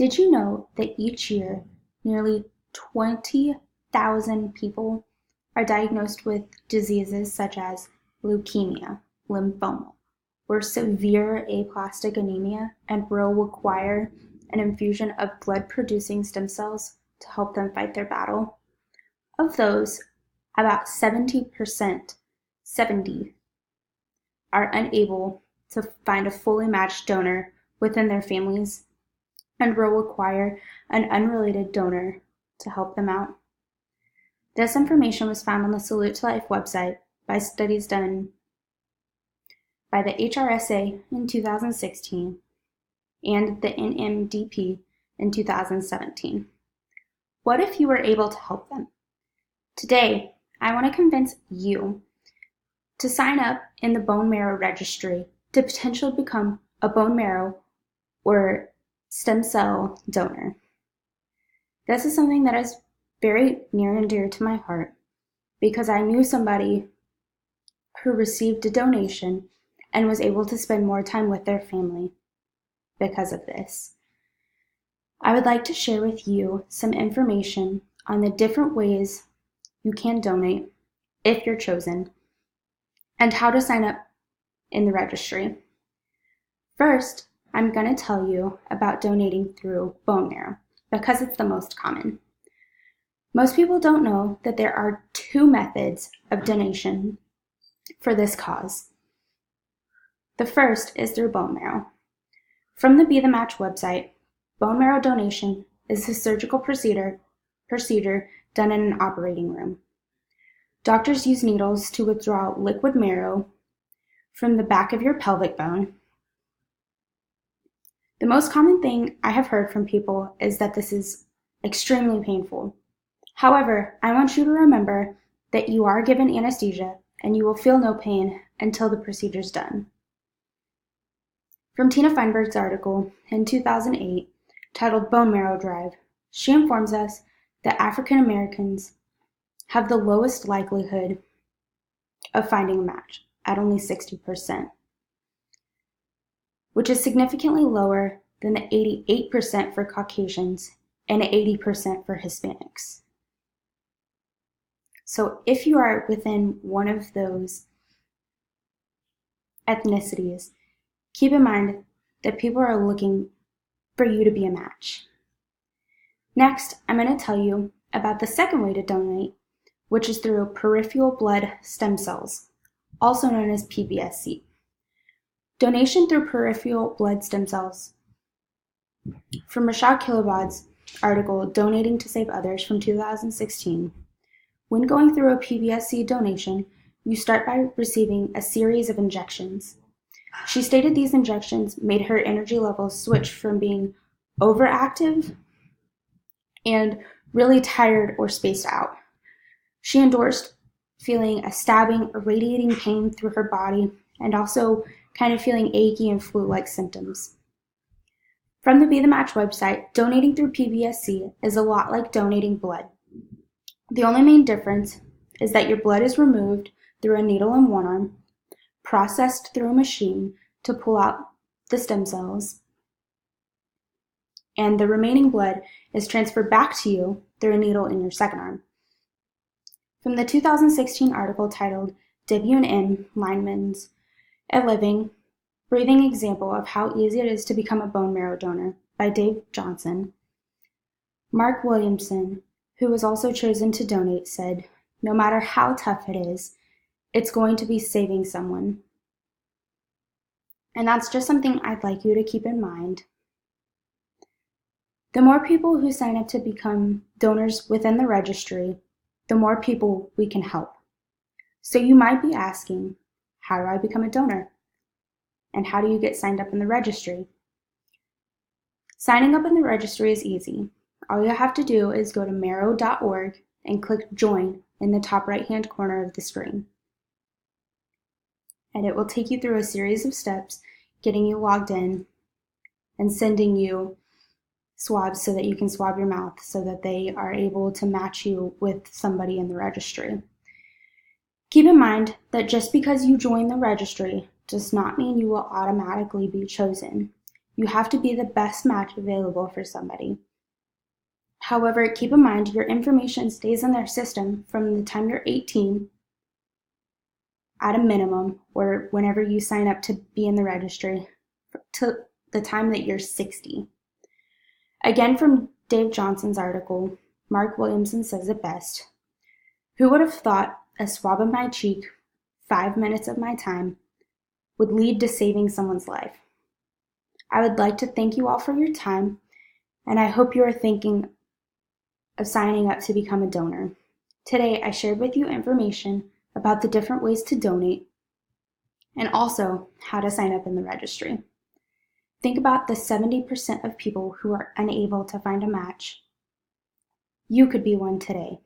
Did you know that each year nearly 20,000 people are diagnosed with diseases such as leukemia, lymphoma, or severe aplastic anemia and will require an infusion of blood-producing stem cells to help them fight their battle? Of those, about 70%, 70, are unable to find a fully matched donor within their families and will require an unrelated donor to help them out. This information was found on the Salute to Life website by studies done by the HRSA in 2016 and the NMDP in 2017. What if you were able to help them? Today, I want to convince you to sign up in the bone marrow registry to potentially become a bone marrow or stem cell donor. This is something that is very near and dear to my heart because I knew somebody who received a donation and was able to spend more time with their family because of this. I would like to share with you some information on the different ways you can donate if you're chosen and how to sign up in the registry. First, I'm going to tell you about donating through bone marrow because it's the most common. Most people don't know that there are two methods of donation for this cause. The first is through bone marrow. From the Be the Match website, bone marrow donation is a surgical procedure done in an operating room. Doctors use needles to withdraw liquid marrow from the back of your pelvic bone. The most common thing I have heard from people is that this is extremely painful. However, I want you to remember that you are given anesthesia and you will feel no pain until the procedure is done. From Tina Feinberg's article in 2008 titled Bone Marrow Drive, she informs us that African Americans have the lowest likelihood of finding a match at only 60%, which is significantly lower than the 88% for Caucasians and 80% for Hispanics. So if you are within one of those ethnicities, keep in mind that people are looking for you to be a match. Next, I'm going to tell you about the second way to donate, which is through peripheral blood stem cells, also known as PBSC. Donation through peripheral blood stem cells. From Rashad Kilabad's article, Donating to Save Others from 2016, when going through a PBSC donation, you start by receiving a series of injections. She stated these injections made her energy levels switch from being overactive and really tired or spaced out. She endorsed feeling a stabbing or radiating pain through her body and also kind of feeling achy and flu-like symptoms. From the Be the Match website, donating through PBSC is a lot like donating blood. The only main difference is that your blood is removed through a needle in one arm, processed through a machine to pull out the stem cells, and the remaining blood is transferred back to you through a needle in your second arm. From the 2016 article titled W&M Lineman's A Living, Breathing Example of How Easy It Is to Become a Bone Marrow Donor by Dave Johnson, Mark Williamson, who was also chosen to donate, said, "No matter how tough it is, it's going to be saving someone." And that's just something I'd like you to keep in mind. The more people who sign up to become donors within the registry, the more people we can help. So you might be asking, how do I become a donor? And how do you get signed up in the registry? Signing up in the registry is easy. All you have to do is go to marrow.org and click Join in the top right-hand corner of the screen. And it will take you through a series of steps, getting you logged in and sending you swabs so that you can swab your mouth so that they are able to match you with somebody in the registry. Keep in mind that just because you join the registry does not mean you will automatically be chosen. You have to be the best match available for somebody. However, keep in mind your information stays in their system from the time you're 18 at a minimum, or whenever you sign up to be in the registry, to the time that you're 60. Again, from Dave Johnson's article, Mark Williamson says it best. Who would have thought a swab of my cheek, 5 minutes of my time, would lead to saving someone's life? I would like to thank you all for your time, and I hope you are thinking of signing up to become a donor. Today, I shared with you information about the different ways to donate and also how to sign up in the registry. Think about the 70% of people who are unable to find a match. You could be one today.